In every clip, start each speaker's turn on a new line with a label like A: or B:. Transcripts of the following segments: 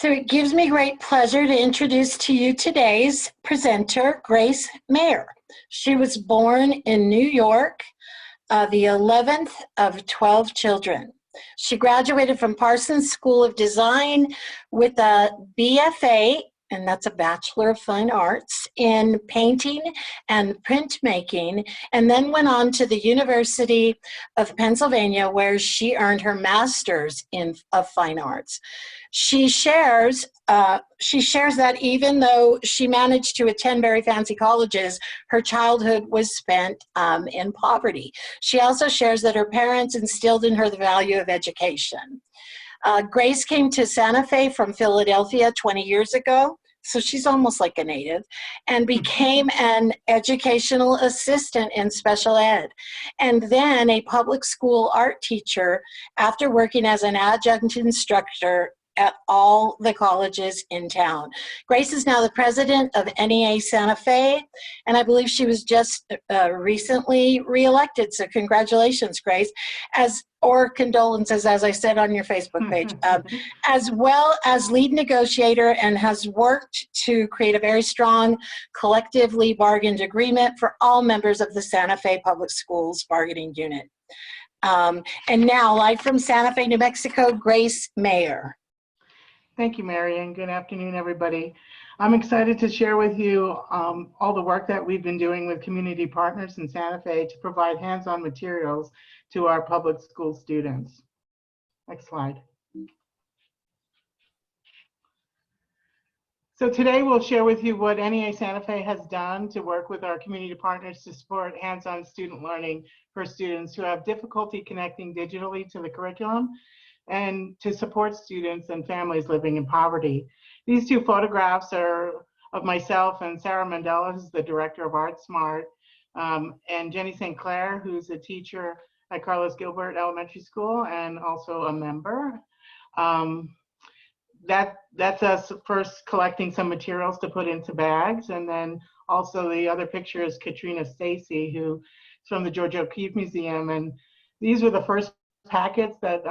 A: So it gives me great pleasure to introduce to you today's presenter, Grace Mayer. She was born in New York, the 11th of 12 children. She graduated from Parsons School of Design with a BFA, and that's a Bachelor of Fine Arts, in painting and printmaking, and then went on to the University of Pennsylvania, where she earned her Master's of Fine Arts. She shares that even though she managed to attend very fancy colleges, her childhood was spent in poverty. She also shares that her parents instilled in her the value of education. Grace came to Santa Fe from Philadelphia 20 years ago, so she's almost like a native, and became an educational assistant in special ed, and then a public school art teacher after working as an adjunct instructor at all the colleges in town. Grace is now the president of NEA Santa Fe, and I believe she was just recently reelected, so congratulations, Grace, or condolences, as I said on your Facebook page, as well as lead negotiator, and has worked to create a very strong collectively bargained agreement for all members of the Santa Fe Public Schools bargaining unit. And now, live from Santa Fe, New Mexico, Grace Mayer.
B: Thank you, Mary, and good afternoon, everybody. I'm excited to share with you all the work that we've been doing with community partners in Santa Fe to provide hands-on materials to our public school students. Next slide. So today we'll share with you what NEA Santa Fe has done to work with our community partners to support hands-on student learning for students who have difficulty connecting digitally to the curriculum, and to support students and families living in poverty. These two photographs are of myself and Sarah Mandela, who's the director of Art Smart, and Jenny St. Clair, who's a teacher at Carlos Gilbert Elementary School and also a member. That's us first collecting some materials to put into bags, and then also the other picture is Katrina Stacy, who's from the Georgia O'Keeffe Museum, and these were the first packets that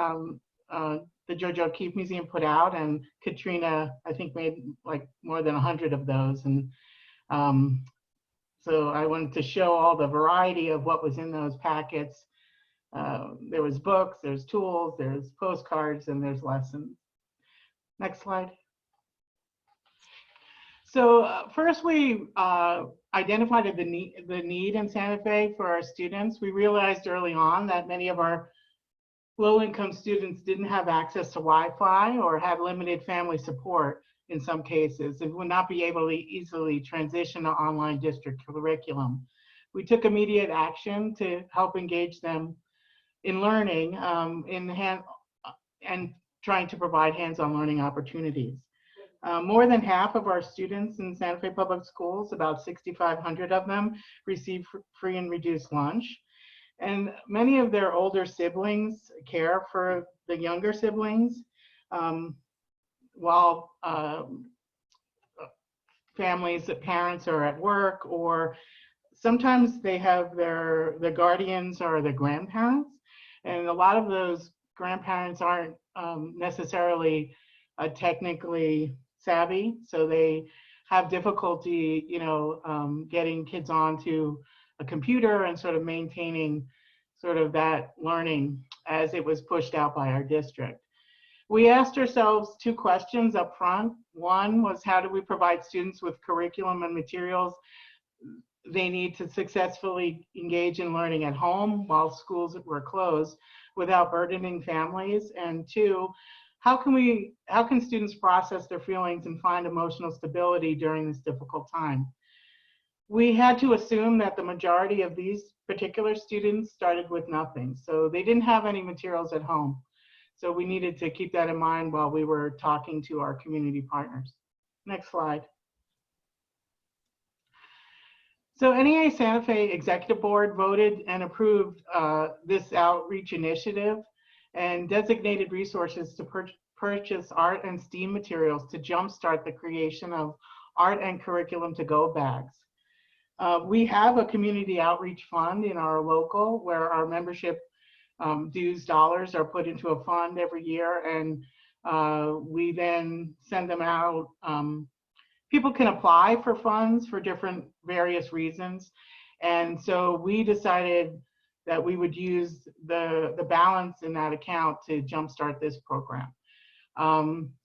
B: the Georgia O'Keeffe Museum put out, and Katrina, I think, made like more than 100 of those. And so I wanted to show all the variety of what was in those packets. There was books, there's tools, there's postcards, and there's lessons. Next slide. So first we identified the need in Santa Fe for our students. We realized early on that many of our low-income students didn't have access to Wi-Fi or had limited family support in some cases and would not be able to easily transition to online district curriculum. We took immediate action to help engage them in learning and trying to provide hands-on learning opportunities. More than half of our students in Santa Fe Public Schools, about 6,500 of them, receive free and reduced lunch. And many of their older siblings care for the younger siblings while parents are at work, or sometimes they have their guardians or their grandparents. And a lot of those grandparents aren't necessarily technically savvy, so they have difficulty, getting kids onto a computer and sort of maintaining sort of that learning as it was pushed out by our district. We asked ourselves two questions up front. One was, how do we provide students with curriculum and materials they need to successfully engage in learning at home while schools were closed without burdening families? And two, how can students process their feelings and find emotional stability during this difficult time? We had to assume that the majority of these particular students started with nothing. So they didn't have any materials at home. So we needed to keep that in mind while we were talking to our community partners. Next slide. So NEA Santa Fe Executive Board voted and approved this outreach initiative and designated resources to purchase art and STEAM materials to jumpstart the creation of art and curriculum to go bags. We have a community outreach fund in our local where our membership dues dollars are put into a fund every year, and We then send them out. People can apply for funds for different various reasons. And so we decided that we would use the balance in that account to jumpstart this program.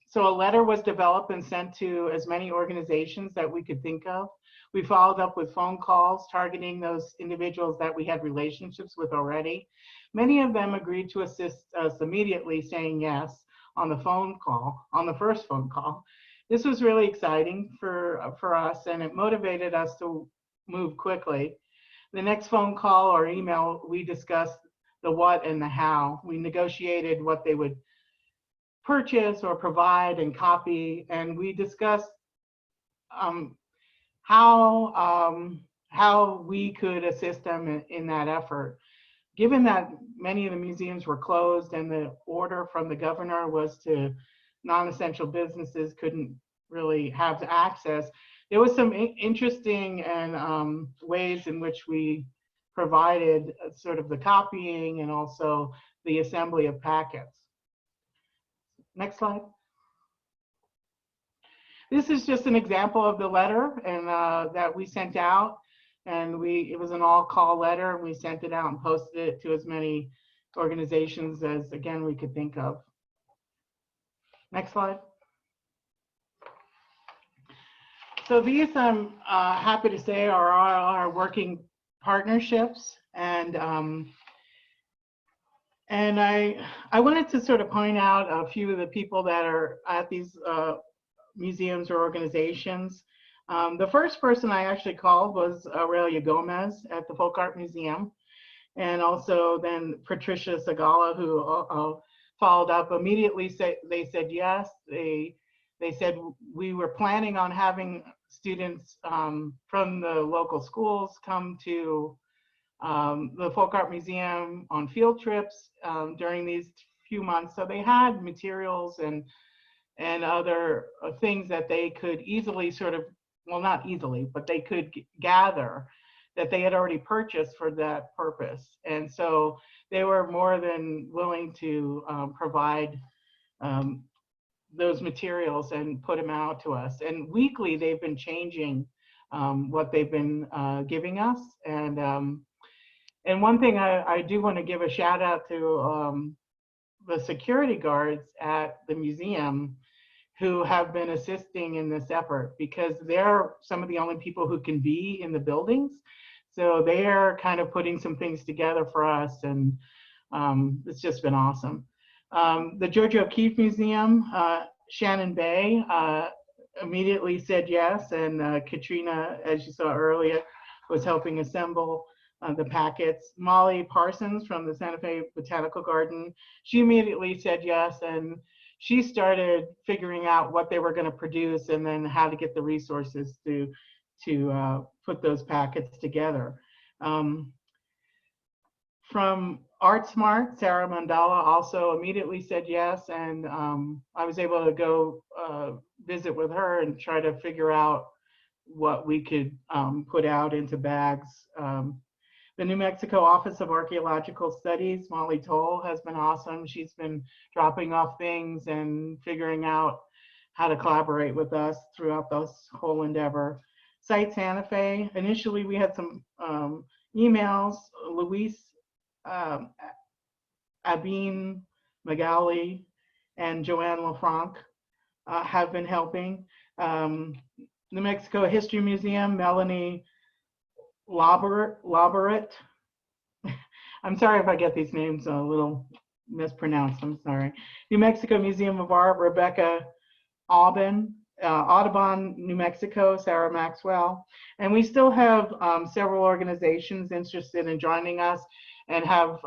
B: So a letter was developed and sent to as many organizations that we could think of. We followed up with phone calls targeting those individuals that we had relationships with already. Many of them agreed to assist us immediately, saying yes on the phone call, on the first phone call. This was really exciting for us, and it motivated us to move quickly. The next phone call or email, we discussed the what and the how. We negotiated what they would purchase or provide and copy, and we discussed how we could assist them in that effort. Given that many of the museums were closed and the order from the governor was to non-essential businesses couldn't really have access, there was some interesting and ways in which we provided sort of the copying and also the assembly of packets. Next slide. This is just an example of the letter and that we sent out, and it was an all-call letter, and we sent it out and posted it to as many organizations as, again, we could think of. Next slide. So these, I'm happy to say, are our working partnerships, and I wanted to sort of point out a few of the people that are at these museums or organizations. The first person I actually called was Aurelia Gomez at the Folk Art Museum, and also then Patricia Sagala, who followed up immediately. They said yes. They said we were planning on having students from the local schools come to the Folk Art Museum on field trips during these few months. So they had materials and other things that they could easily sort of, well, not easily, but they could gather that they had already purchased for that purpose. And so they were more than willing to provide those materials and put them out to us. And weekly, they've been changing what they've been giving us. And one thing I do want to give a shout out to the security guards at the museum who have been assisting in this effort, because they're some of the only people who can be in the buildings. So they are kind of putting some things together for us, and it's just been awesome. The Georgia O'Keeffe Museum, Shannon Bay immediately said yes, and Katrina, as you saw earlier, was helping assemble the packets. Molly Parsons from the Santa Fe Botanical Garden, she immediately said yes, and she started figuring out what they were going to produce and then how to get the resources to put those packets together. From ArtSmart, Sarah Mandala also immediately said yes, and I was able to go visit with her and try to figure out what we could put out into bags. The New Mexico Office of Archaeological Studies, Molly Toll, has been awesome. She's been dropping off things and figuring out how to collaborate with us throughout this whole endeavor. Site Santa Fe, initially we had some emails. Luis Abin Magali and Joanne LaFranc have been helping. New Mexico History Museum, Melanie Laboret. I'm sorry if I get these names a little mispronounced, I'm sorry. New Mexico Museum of Art, Rebecca Aubin. Audubon, New Mexico, Sarah Maxwell. And we still have several organizations interested in joining us and have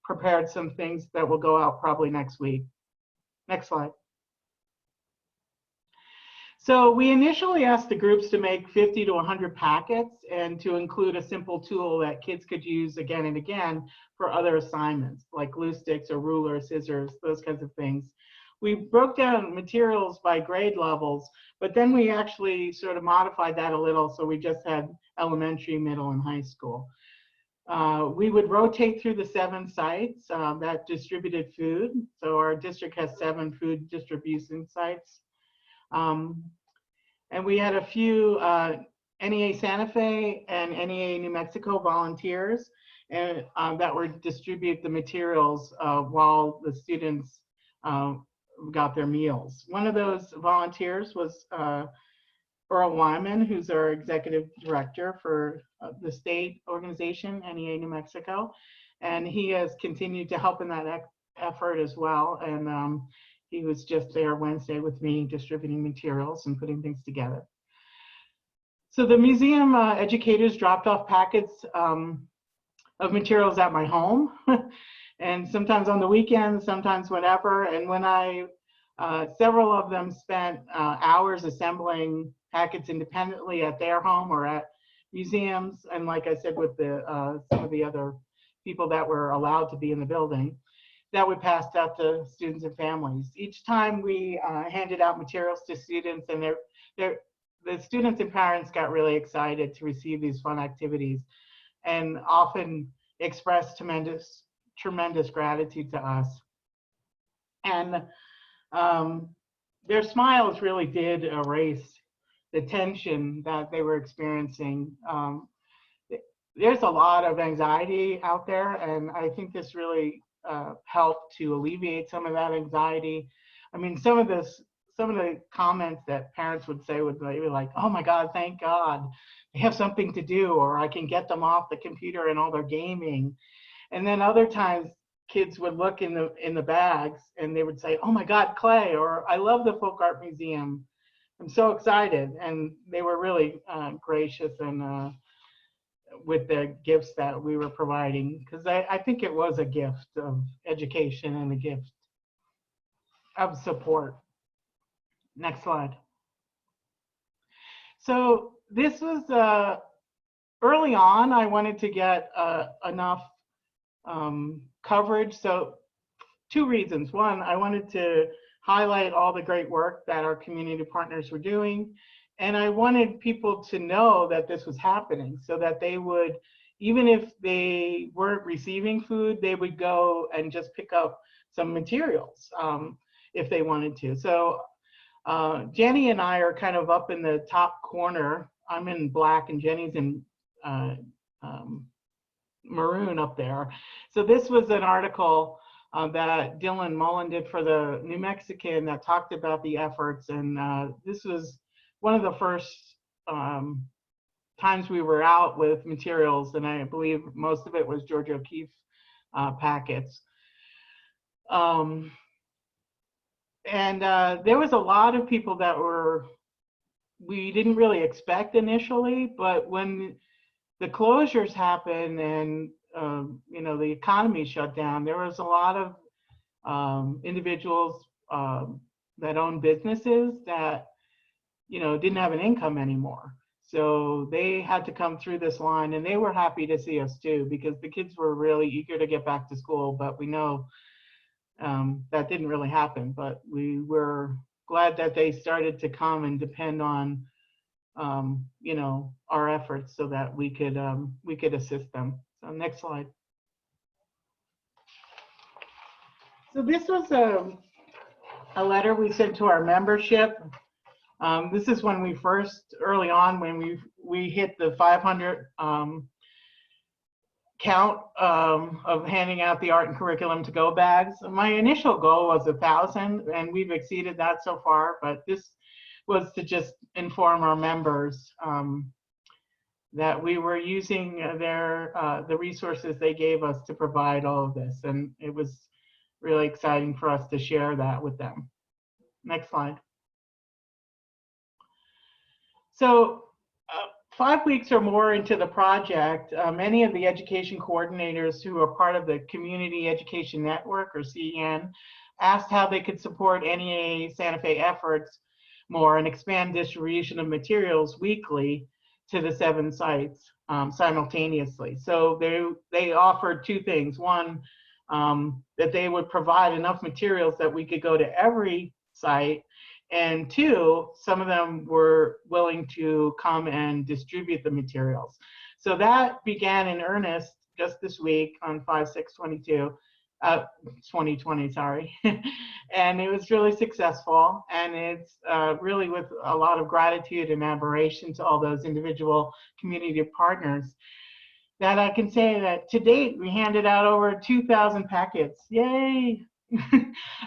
B: prepared some things that will go out probably next week. Next slide. So we initially asked the groups to make 50 to 100 packets and to include a simple tool that kids could use again and again for other assignments, like glue sticks or rulers, scissors, those kinds of things. We broke down materials by grade levels, but then we actually sort of modified that a little, so we just had elementary, middle, and high school. We would rotate through the 7 sites that distributed food. So our district has 7 food distribution sites. And we had a few NEA Santa Fe and NEA New Mexico volunteers and that would distribute the materials while the students got their meals. One of those volunteers was Earl Wyman, who's our executive director for the state organization, NEA New Mexico. And he has continued to help in that effort as well. And he was just there Wednesday with me distributing materials and putting things together. So the museum educators dropped off packets of materials at my home and sometimes on the weekends, sometimes whenever. And when several of them spent hours assembling packets independently at their home or at museums. And like I said, with some of the other people that were allowed to be in the building, that we passed out to students and families. Each time we handed out materials to students, and the students and parents got really excited to receive these fun activities and often expressed tremendous gratitude to us. And their smiles really did erase the tension that they were experiencing. There's a lot of anxiety out there, and I think this really helped to alleviate some of that anxiety. I mean, some of the comments that parents would say would be like, "Oh my God, thank God they have something to do," or "I can get them off the computer and all their gaming." And then other times, kids would look in the bags and they would say, "Oh my God, clay," or "I love the Folk Art Museum. I'm so excited." And they were really gracious and with the gifts that we were providing, because I think it was a gift of education and a gift of support. Next slide. So this was early on. I wanted to get enough coverage. So 2 reasons. One, I wanted to highlight all the great work that our community partners were doing. And I wanted people to know that this was happening so that they would, even if they weren't receiving food, they would go and just pick up some materials if they wanted to. So Jenny and I are kind of up in the top corner. I'm in black and Jenny's in maroon up there. So this was an article that Dylan Mullen did for the New Mexican that talked about the efforts. And this was one of the first times we were out with materials, and I believe most of it was Georgia O'Keeffe packets. And there was a lot of people that we didn't really expect initially, but when the closures happened and you know, the economy shut down, there was a lot of individuals that own businesses that, you know, didn't have an income anymore. So they had to come through this line, and they were happy to see us too, because the kids were really eager to get back to school, but we know that didn't really happen. But we were glad that they started to come and depend on you know, our efforts so that we could assist them. So next slide. So this was a letter we sent to our membership. This is when we first, early on, when we hit the 500 count of handing out the art and curriculum to go bags. My initial goal was 1,000, and we've exceeded that so far, but this was to just inform our members that we were using the resources they gave us to provide all of this, and it was really exciting for us to share that with them. Next slide. So 5 weeks or more into the project, many of the education coordinators who are part of the Community Education Network, or CEN, asked how they could support NEA Santa Fe efforts more and expand distribution of materials weekly to the 7 sites simultaneously. So they offered 2 things. One, that they would provide enough materials that we could go to every site, and 2, some of them were willing to come and distribute the materials. So that began in earnest just this week on 5/6/22, 2020, sorry. And it was really successful. And it's really with a lot of gratitude and admiration to all those individual community partners that I can say that to date, we handed out over 2,000 packets, yay,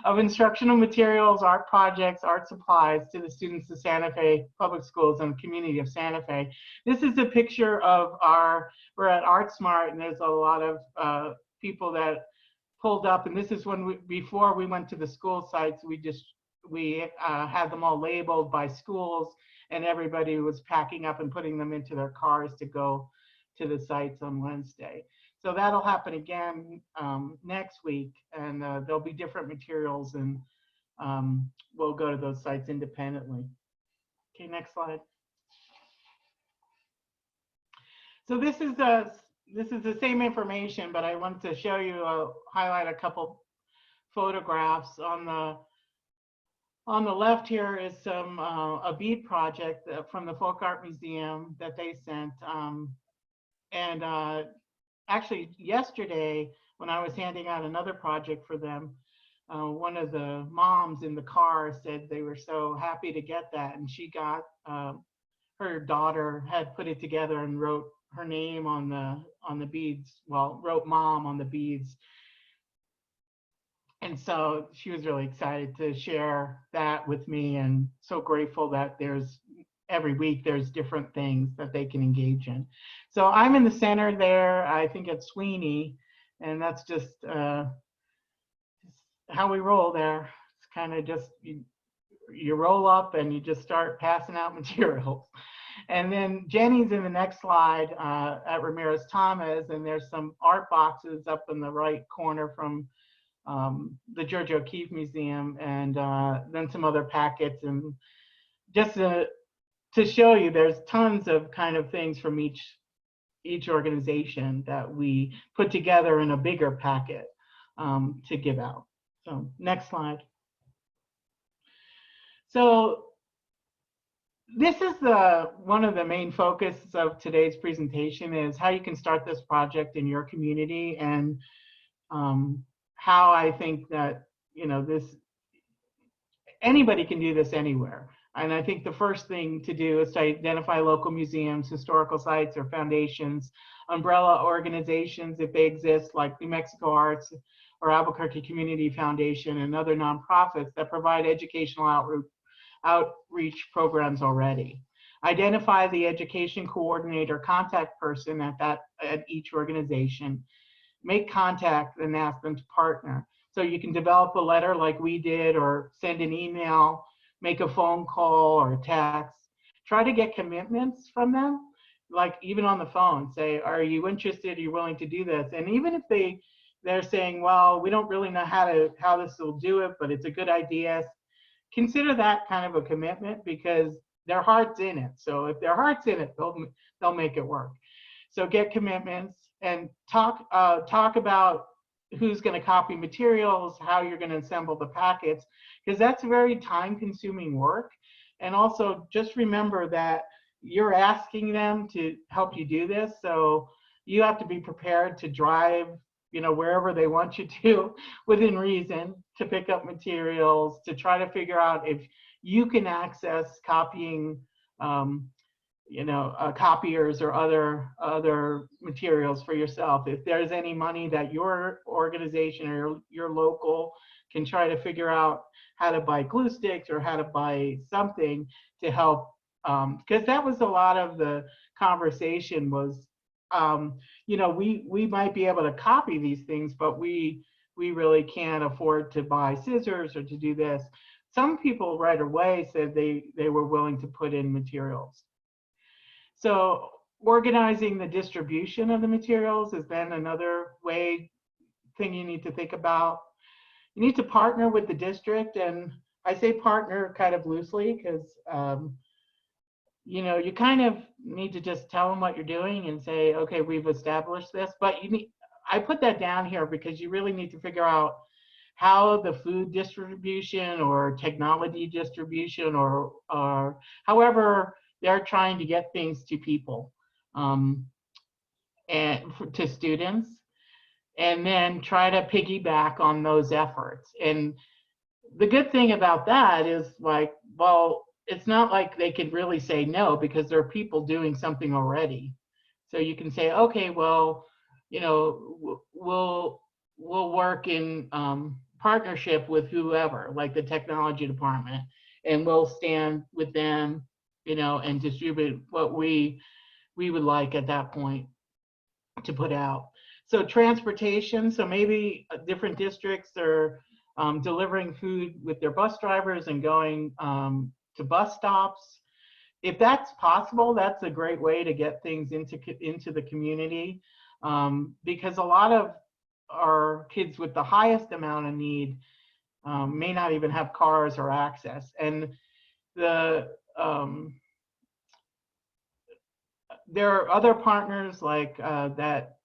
B: of instructional materials, art projects, art supplies to the students of Santa Fe Public Schools and the community of Santa Fe. This is a picture of we're at ArtSmart, and there's a lot of people that pulled up, and this is when before we went to the school sites, we had them all labeled by schools, and everybody was packing up and putting them into their cars to go to the sites on Wednesday. So that'll happen again next week, and there'll be different materials, and we'll go to those sites independently. Okay, next slide. So this is the same information, but I want to show you, highlight a couple photographs. On the left here is a bead project from the Folk Art Museum that they sent. And actually yesterday, when I was handing out another project for them, one of the moms in the car said they were so happy to get that, and she got, her daughter had put it together and wrote her name on the beads, well, wrote mom on the beads. And so she was really excited to share that with me, and so grateful that every week there's different things that they can engage in. So I'm in the center there, I think at Sweeney, and that's just how we roll there. It's kind of just, you roll up and you just start passing out materials. And then Jenny's in the next slide at Ramirez Thomas, and there's some art boxes up in the right corner from the Georgia O'Keeffe Museum, and then some other packets. And just to show you, there's tons of kind of things from each organization that we put together in a bigger packet to give out. So next slide. So this is one of the main focuses of today's presentation, is how you can start this project in your community, and how I think that, anybody can do this anywhere. And I think the first thing to do is to identify local museums, historical sites, or foundations, umbrella organizations if they exist, like New Mexico Arts or Albuquerque Community Foundation, and other nonprofits that provide educational outreach programs already. Identify the education coordinator, contact person at each organization. Make contact and ask them to partner. So you can develop a letter like we did, or send an email, make a phone call or a text. Try to get commitments from them, like even on the phone. Say, are you interested? Are you willing to do this? And even if they're saying, well, we don't really know how this will do it, but it's a good idea, consider that kind of a commitment, because their heart's in it. So if their heart's in it, they'll make it work. So get commitments, and talk about who's going to copy materials, how you're going to assemble the packets, because that's very time-consuming work. And also just remember that you're asking them to help you do this, so you have to be prepared to drive, wherever they want you to, within reason, to pick up materials, to try to figure out if you can access copying, copiers or other materials for yourself. If there's any money that your organization or your local can try to figure out how to buy glue sticks or how to buy something to help, because that was a lot of the conversation was, we might be able to copy these things, but we really can't afford to buy scissors or to do this. Some people right away said they were willing to put in materials. So organizing the distribution of the materials is then another thing you need to think about. You need to partner with the district, and I say partner kind of loosely, because you kind of need to just tell them what you're doing and say, okay, we've established this. But I put that down here because you really need to figure out how the food distribution or technology distribution or however they're trying to get things to people. and to students, and then try to piggyback on those efforts. And the good thing about that is, like, well, it's not like they could really say no, because there are people doing something already. So you can say, okay, well, you know, we'll work in partnership with whoever, like the technology department, and we'll stand with them, you know, and distribute what we would like at that point to put out. So transportation, so maybe different districts are delivering food with their bus drivers and going to bus stops. If that's possible, that's a great way to get things into the community, because a lot of our kids with the highest amount of need may not even have cars or access. And the there are other partners like that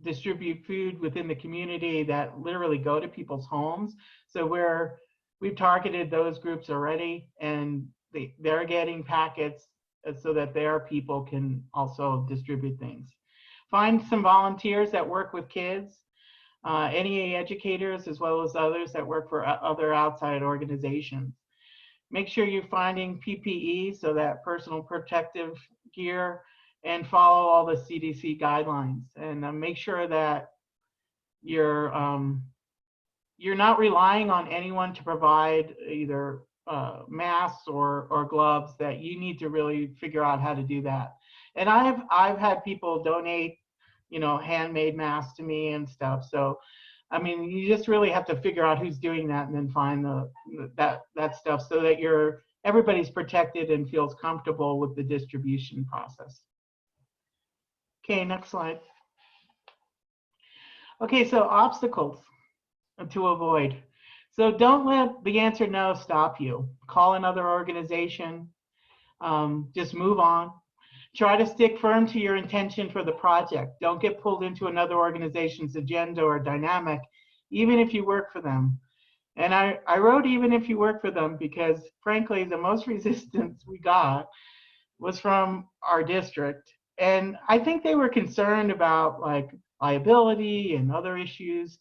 B: distribute food within the community that literally go to people's homes. So we've targeted those groups already, and they're getting packets so that their people can also distribute things. Find some volunteers that work with kids, NEA educators, as well as others that work for other outside organizations. Make sure you're finding PPE, so that personal protective gear, and follow all the CDC guidelines, and make sure that you're not relying on anyone to provide either masks or gloves. That you need to really figure out how to do that. And I've had people donate, you know, handmade masks to me and stuff. So I mean, you just really have to figure out who's doing that, and then find that stuff, so that everybody's protected and feels comfortable with the distribution process. Okay, next slide. Okay, so obstacles to avoid. So don't let the answer no stop you. Call another organization. Just move on. Try to stick firm to your intention for the project. Don't get pulled into another organization's agenda or dynamic, even if you work for them. And I wrote even if you work for them, because frankly, the most resistance we got was from our district. And I think they were concerned about like liability and other issues,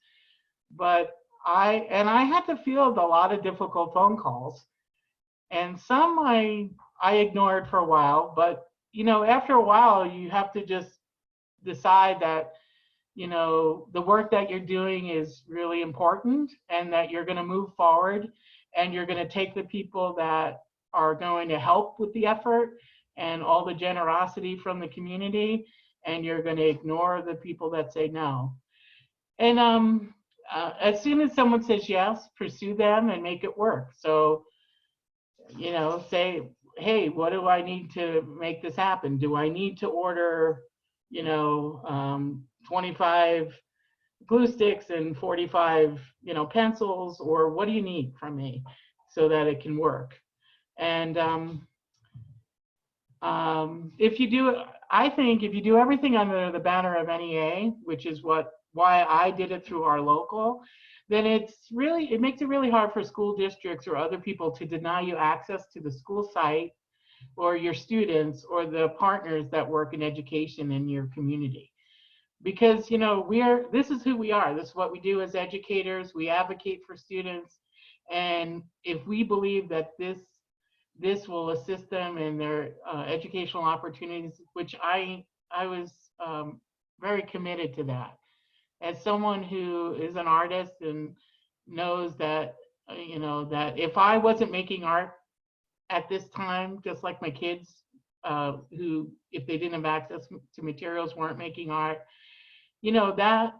B: but I had to field a lot of difficult phone calls, and some I ignored for a while. But you know, after a while, you have to just decide that, you know, the work that you're doing is really important, and that you're going to move forward, and you're going to take the people that are going to help with the effort and all the generosity from the community, and you're going to ignore the people that say no. And as soon as someone says yes, pursue them and make it work. So, you know, say, hey, what do I need to make this happen? Do I need to order, you know, 25 glue sticks and 45, you know, pencils, or what do you need from me so that it can work? And if you do, I think if you do everything under the banner of NEA, which is why I did it through our local, then it makes it really hard for school districts or other people to deny you access to the school site, or your students, or the partners that work in education in your community. Because, you know, this is who we are. This is what we do as educators. We advocate for students. And if we believe that this will assist them in their educational opportunities, which I was very committed to that. As someone who is an artist and knows that, you know, that if I wasn't making art at this time, just like my kids who, if they didn't have access to materials, weren't making art, you know, that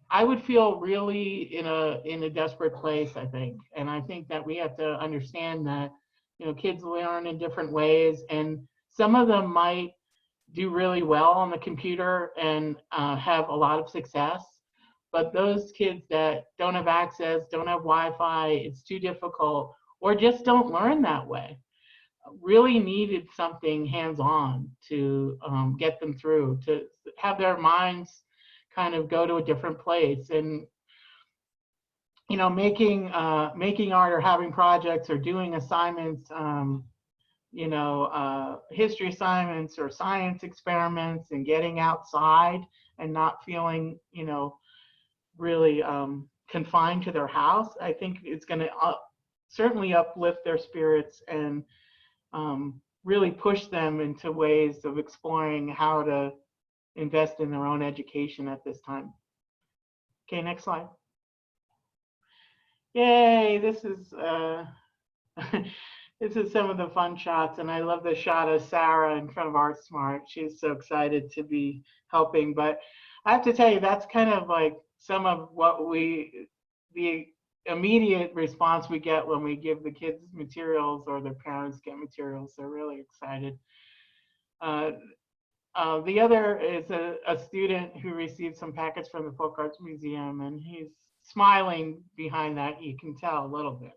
B: I would feel really in a desperate place, I think. And I think that we have to understand that, you know, kids learn in different ways, and some of them might do really well on the computer and have a lot of success. But those kids that don't have access, don't have Wi-Fi, it's too difficult, or just don't learn that way, really needed something hands-on to get them through, to have their minds kind of go to a different place. And, you know, making art or having projects or doing assignments history assignments or science experiments and getting outside and not feeling, really confined to their house, I think it's going to certainly uplift their spirits and really push them into ways of exploring how to invest in their own education at this time. Okay, next slide. Yay, this is this is some of the fun shots, and I love the shot of Sarah in front of ArtSmart. She's so excited to be helping, but I have to tell you, that's kind of like some of what the immediate response we get when we give the kids materials or their parents get materials. They're really excited. The other is a student who received some packets from the Folk Arts Museum, and he's smiling behind that. You can tell a little bit.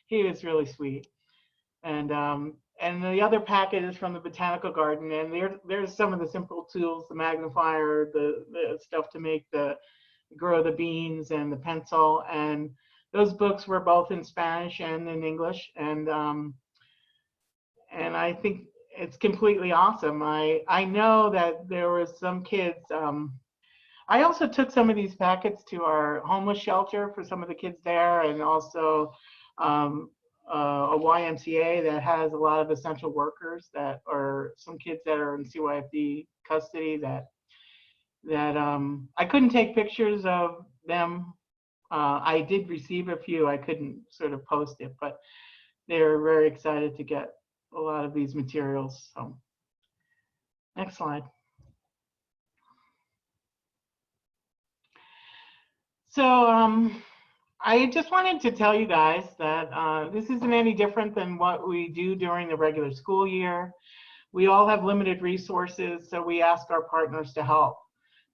B: He was really sweet. And the other packet is from the Botanical Garden, and there's some of the simple tools: the magnifier, the stuff to make grow the beans, and the pencil. And those books were both in Spanish and in English, and I think it's completely awesome. I know that there was some kids. I also took some of these packets to our homeless shelter for some of the kids there, and also a YMCA that has a lot of essential workers that are some kids that are in CYFD custody that I couldn't take pictures of them. I did receive a few. I couldn't sort of post it, but they're very excited to get a lot of these materials. So next slide. So I just wanted to tell you guys that this isn't any different than what we do during the regular school year. We all have limited resources, so we ask our partners to help.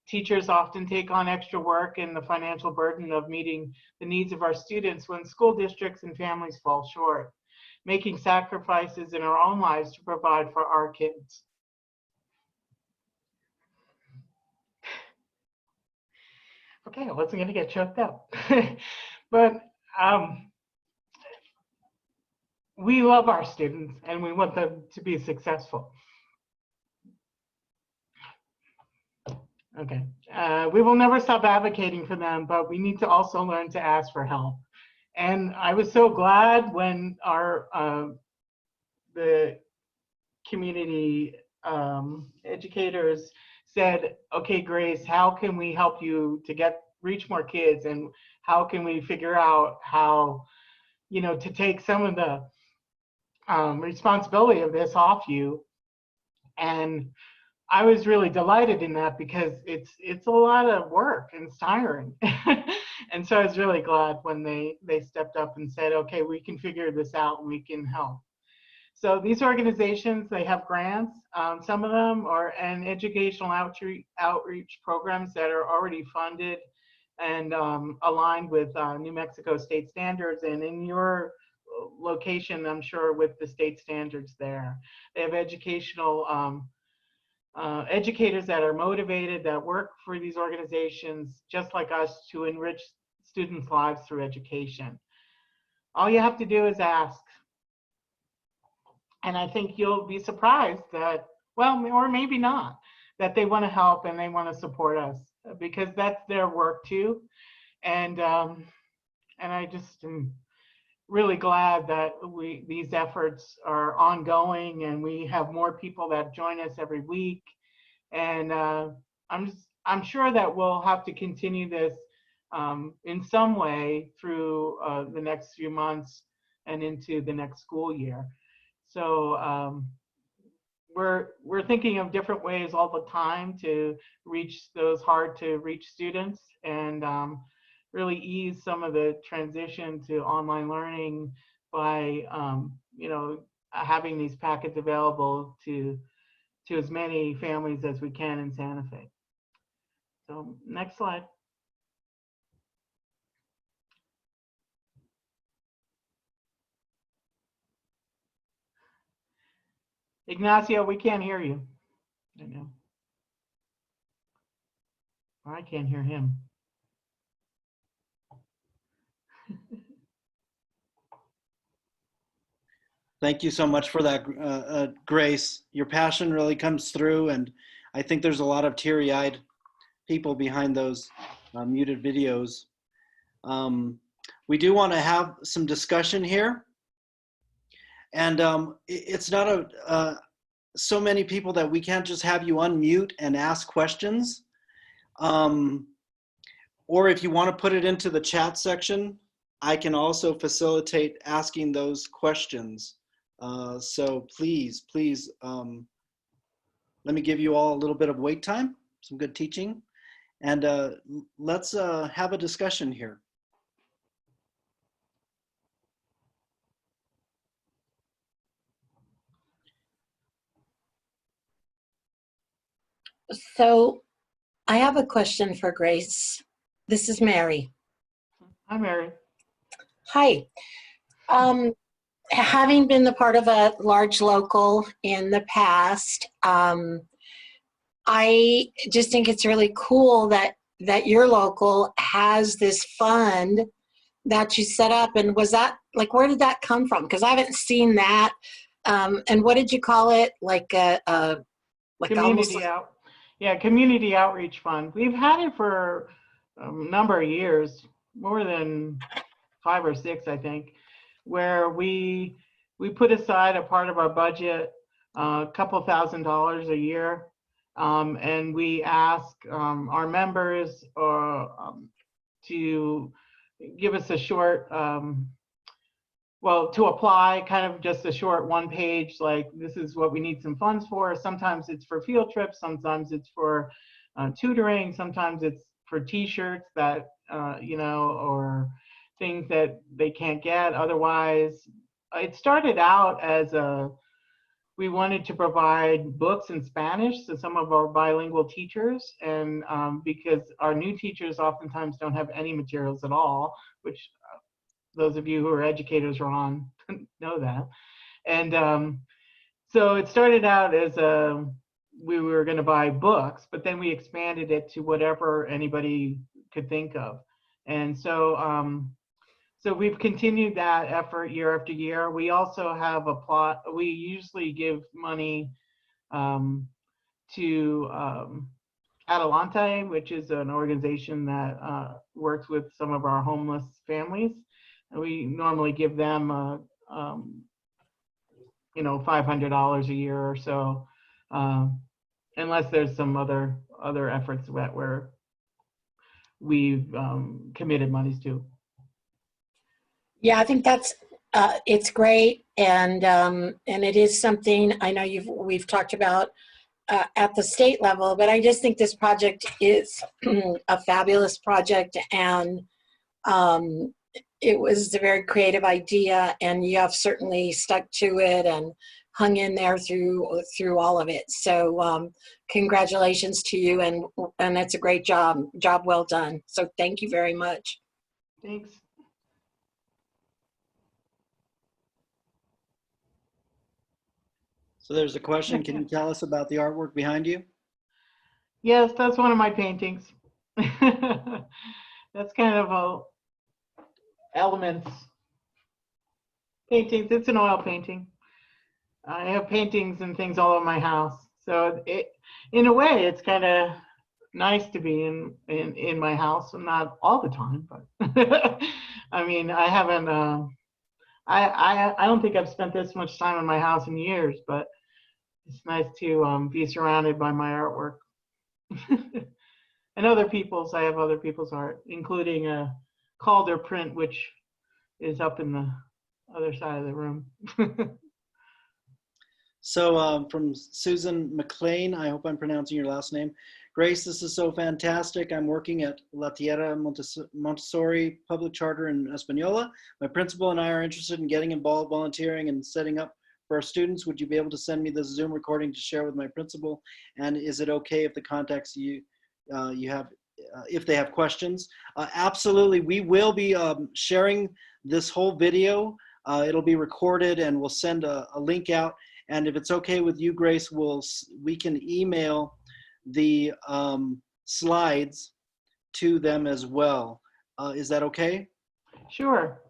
B: Teachers often take on extra work and the financial burden of meeting the needs of our students when school districts and families fall short, making sacrifices in our own lives to provide for our kids. Okay, I wasn't going to get choked up. But we love our students and we want them to be successful. Okay, we will never stop advocating for them, but we need to also learn to ask for help. And I was so glad when the community educators said, okay, Grace, how can we help you to reach more kids, and how can we figure out how, to take some of the responsibility of this off you. And I was really delighted in that because it's a lot of work and it's tiring. And so I was really glad when they stepped up and said, okay, we can figure this out and we can help. So these organizations, they have grants. Some of them are an educational outreach programs that are already funded and aligned with New Mexico state standards. And in your location, I'm sure, with the state standards there. They have educational educators that are motivated, that work for these organizations, just like us, to enrich students' lives through education. All you have to do is ask. And I think you'll be surprised that, well, or maybe not, that they want to help and they want to support us, because that's their work too. And I just am really glad that these efforts are ongoing and we have more people that join us every week. And I'm sure that we'll have to continue this in some way through the next few months and into the next school year. So we're thinking of different ways all the time to reach those hard to reach students and really ease some of the transition to online learning by having these packets available to as many families as we can in Santa Fe. So next slide. Ignacio, we can't hear you. I know. I can't hear him.
C: Thank you so much for that, Grace. Your passion really comes through, and I think there's a lot of teary-eyed people behind those muted videos. We do want to have some discussion here, and it's not so many people that we can't just have you unmute and ask questions. Or if you want to put it into the chat section, I can also facilitate asking those questions. So please, let me give you all a little bit of wait time, some good teaching, and let's have a discussion here.
A: So I have a question for Grace. This is Mary.
B: Hi, Mary.
A: Hi. Having been the part of a large local in the past, I just think it's really cool that your local has this fund that you set up. And was that, like, where did that come from? Because I haven't seen that. And what did you call it? Like
B: Community Community Outreach Fund. We've had it for a number of years, more than 5 or 6, I think, where we put aside a part of our budget, a couple $1,000s a year, and we ask our members to give us a short, well, to apply, kind of just a short 1-page, like, this is what we need some funds for. Sometimes it's for field trips, sometimes it's for tutoring, sometimes it's for t-shirts that, you know, or things that they can't get otherwise. It started out as we wanted to provide books in Spanish to some of our bilingual teachers, and because our new teachers oftentimes don't have any materials at all, which those of you who are educators are on know that. And so it started out as we were going to buy books, but then we expanded it to whatever anybody could think of. And so so we've continued that effort year after year. We also have a plot. We usually give money to Adelante, which is an organization that works with some of our homeless families. And we normally give them, you know, $500 a year or so, unless there's some other efforts where we've committed monies to.
A: Yeah, I think that's it's great, and it is something I know we've talked about at the state level, but I just think this project is a fabulous project, and it was a very creative idea, and you have certainly stuck to it and hung in there through all of it. So congratulations to you, and it's a great job well done. So thank you very much.
B: Thanks.
C: So there's a question. Can you tell us about the artwork behind you?
B: Yes, that's one of my paintings. That's kind of elements. Paintings. It's an oil painting. I have paintings and things all over my house. So in a way, it's kind of nice to be in my house, and not all the time, but I mean, I haven't. I don't think I've spent this much time in my house in years, but it's nice to be surrounded by my artwork. And other people's. I have other people's art, including a Calder print, which is up in the other side of the room.
C: So from Susan McLean, I hope I'm pronouncing your last name. Grace, this is so fantastic. I'm working at La Tierra Montessori Public Charter in Española. My principal and I are interested in getting involved, volunteering, and setting up for our students. Would you be able to send me this Zoom recording to share with my principal? And is it okay if the contacts you have, if they have questions? Absolutely. We will be sharing this whole video. It'll be recorded, and we'll send a link out. And if it's okay with you, Grace, we can email the slides to them as well. Is that okay?
B: Sure.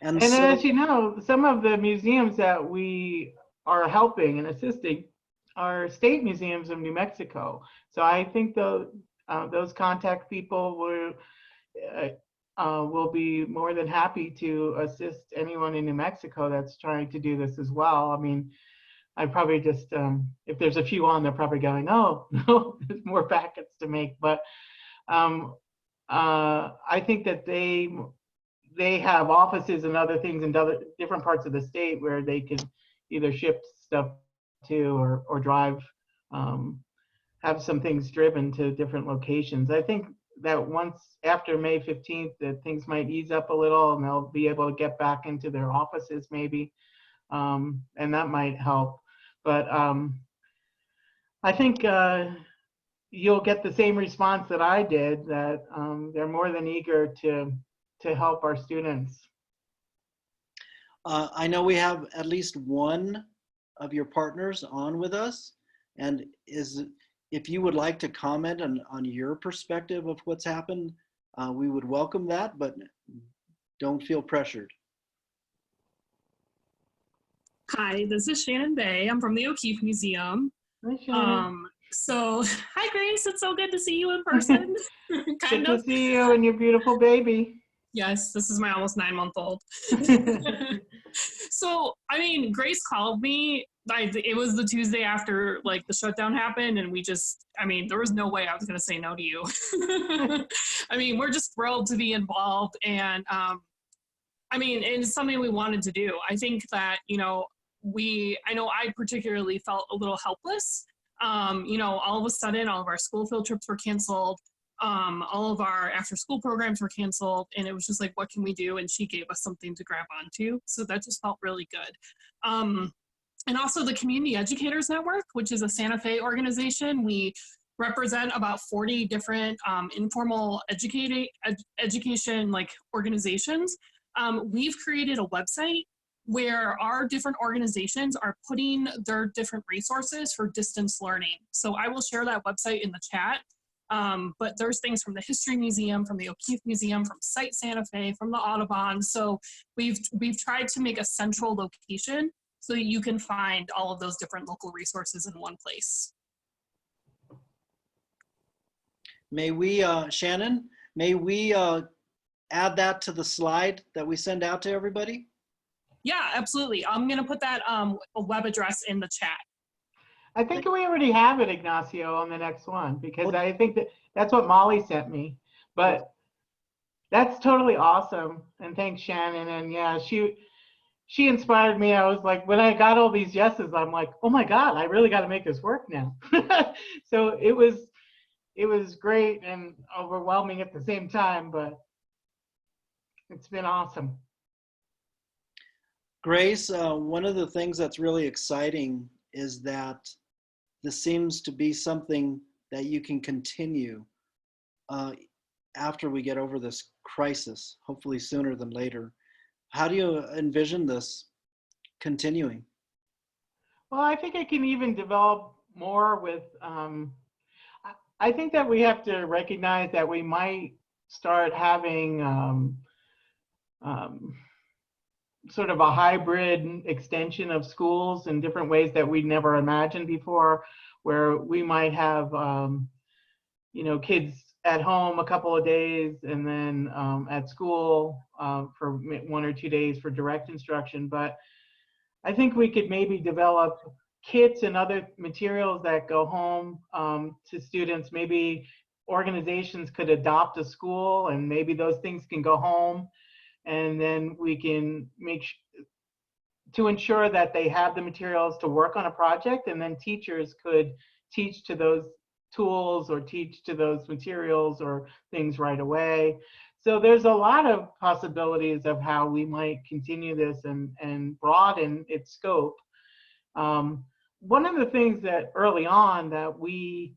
C: And
B: And
C: so,
B: as you know, some of the museums that we are helping and assisting are state museums of New Mexico. So I think those contact people will be more than happy to assist anyone in New Mexico that's trying to do this as well. I mean, I probably just, if there's a few on, they're probably going, oh, no, there's more packets to make. But I think that they have offices and other things in other different parts of the state where they can either ship stuff to or drive, have some things driven to different locations. I think that once after May 15th, that things might ease up a little and they'll be able to get back into their offices maybe, and that might help. But I think you'll get the same response that I did, that they're more than eager to help our students.
C: I know we have at least one of your partners on with us, and if you would like to comment on your perspective of what's happened, we would welcome that, but don't feel pressured.
D: Hi, this is Shannon Bay. I'm from the O'Keeffe Museum.
B: Hi, Shannon.
D: So, hi Grace, it's so good to see you in person.
B: Good to see you and your beautiful baby.
D: Yes, this is my almost 9-month-old. So, I mean, Grace called me. It was the Tuesday after like the shutdown happened, and there was no way I was going to say no to you. I mean, we're just thrilled to be involved, and it's something we wanted to do. I think that, I know I particularly felt a little helpless. All of a sudden, all of our school field trips were canceled. All of our after school programs were canceled, and it was just like, what can we do? And she gave us something to grab onto. So that just felt really good. And also the Community Educators Network, which is a Santa Fe organization. We represent about 40 different informal education like organizations. We've created a website where our different organizations are putting their different resources for distance learning. So I will share that website in the chat. But there's things from the History Museum, from the O'Keeffe Museum, from Site Santa Fe, from the Audubon. So we've tried to make a central location so that you can find all of those different local resources in one place.
C: May we, Shannon, may we add that to the slide that we send out to everybody?
D: Yeah, absolutely. I'm going to put that web address in the chat.
B: I think we already have it, Ignacio, on the next one, because I think that's what Molly sent me. But that's totally awesome. And thanks, Shannon. And yeah, she inspired me. I was like, when I got all these yeses, I'm like, oh my God, I really got to make this work now. So it was great and overwhelming at the same time, but it's been awesome.
C: Grace, one of the things that's really exciting is that this seems to be something that you can continue after we get over this crisis, hopefully sooner than later. How do you envision this continuing?
B: Well, I think it can even develop more with, I think that we have to recognize that we might start having sort of a hybrid extension of schools in different ways that we'd never imagined before, where we might have, kids at home a couple of days and then at school for 1 or 2 days for direct instruction. But I think we could maybe develop kits and other materials that go home to students. Maybe organizations could adopt a school and maybe those things can go home. And then we can to ensure that they have the materials to work on a project, and then teachers could teach to those tools or teach to those materials or things right away. So there's a lot of possibilities of how we might continue this and broaden its scope. One of the things that early on that we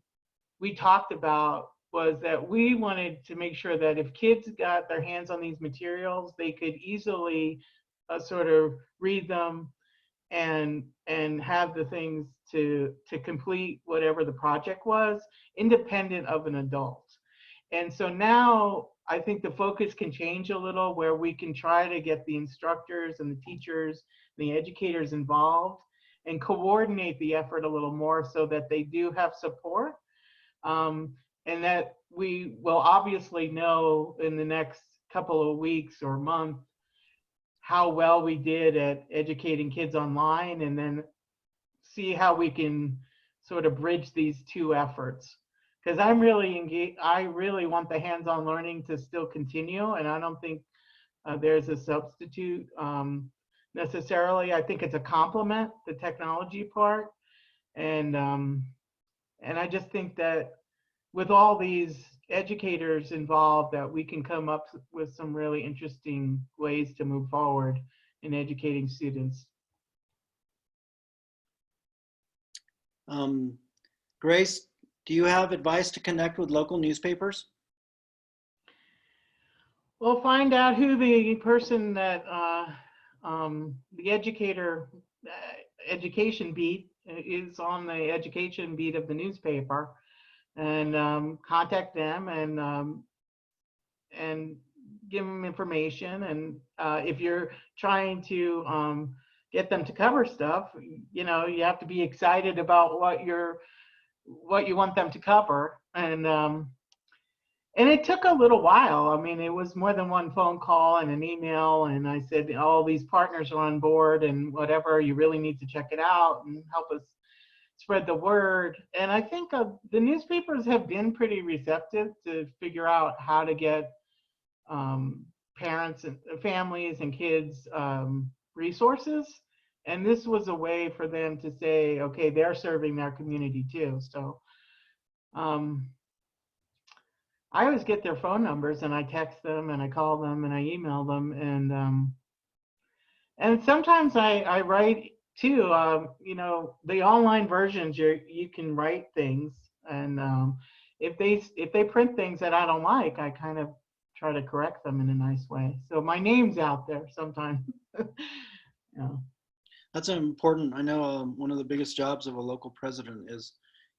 B: talked about was that we wanted to make sure that if kids got their hands on these materials, they could easily sort of read them and have the things to complete whatever the project was, independent of an adult. And so now I think the focus can change a little, where we can try to get the instructors and the teachers, the educators involved and coordinate the effort a little more so that they do have support. And that we will obviously know in the next couple of weeks or month how well we did at educating kids online, and then see how we can sort of bridge these two efforts. Because I'm really engaged, I really want the hands-on learning to still continue, and I don't think there's a substitute necessarily. I think it's a complement, the technology part, and I just think that with all these educators involved, that we can come up with some really interesting ways to move forward in educating students.
C: Grace, do you have advice to connect with local newspapers?
B: We'll find out who the person that the education beat is on the education beat of the newspaper, and contact them and give them information. And if you're trying to get them to cover stuff, you know, you have to be excited about what you want them to cover. And it took a little while. I mean, it was more than one phone call and an email, and I said, all these partners are on board and whatever, you really need to check it out and help us spread the word. And I think the newspapers have been pretty receptive to figure out how to get parents and families and kids resources. And this was a way for them to say, okay, they're serving their community too. So I always get their phone numbers, and I text them and I call them and I email them, and sometimes I write too. You know, the online versions, you can write things, and if they print things that I don't like, I kind of try to correct them in a nice way. So my name's out there sometimes. Yeah.
C: That's important. I know one of the biggest jobs of a local president is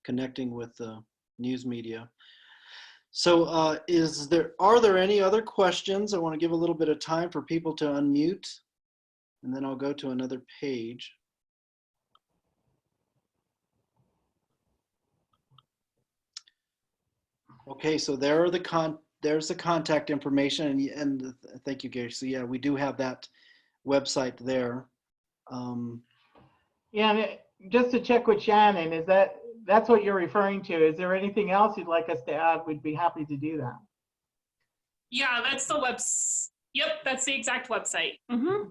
C: connecting with the news media. So are there any other questions? I want to give a little bit of time for people to unmute, and then I'll go to another page. Okay, so there's the contact information, and thank you, Gary. So yeah, we do have that website there.
B: Yeah, and just to check with Shannon, that's what you're referring to? Is there anything else you'd like us to add? We'd be happy to do that.
D: Yeah, that's the Yep, that's the exact website. Mm-hmm.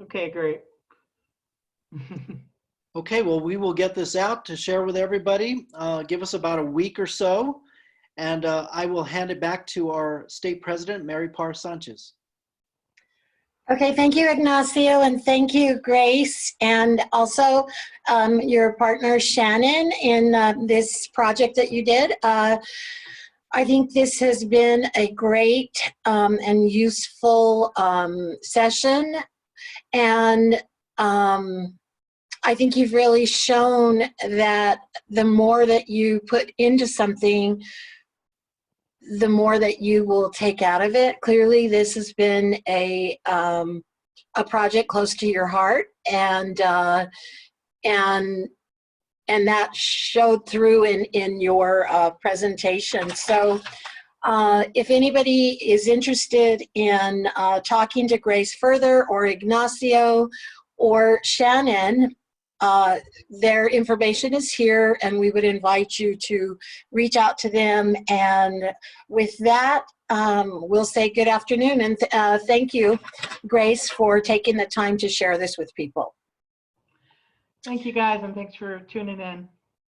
B: Okay, great.
C: Okay, well, we will get this out to share with everybody. Give us about a week or so, and I will hand it back to our state president, Mary Parr Sanchez.
A: Okay, thank you, Ignacio, and thank you, Grace, and also your partner, Shannon, in this project that you did. I think this has been a great and useful session, and I think you've really shown that the more that you put into something, the more that you will take out of it. Clearly, this has been a project close to your heart, and that showed through in your presentation. So if anybody is interested in talking to Grace further, or Ignacio or Shannon, their information is here, and we would invite you to reach out to them. And with that, we'll say good afternoon, and thank you, Grace, for taking the time to share this with people.
B: Thank you, guys, and thanks for tuning in.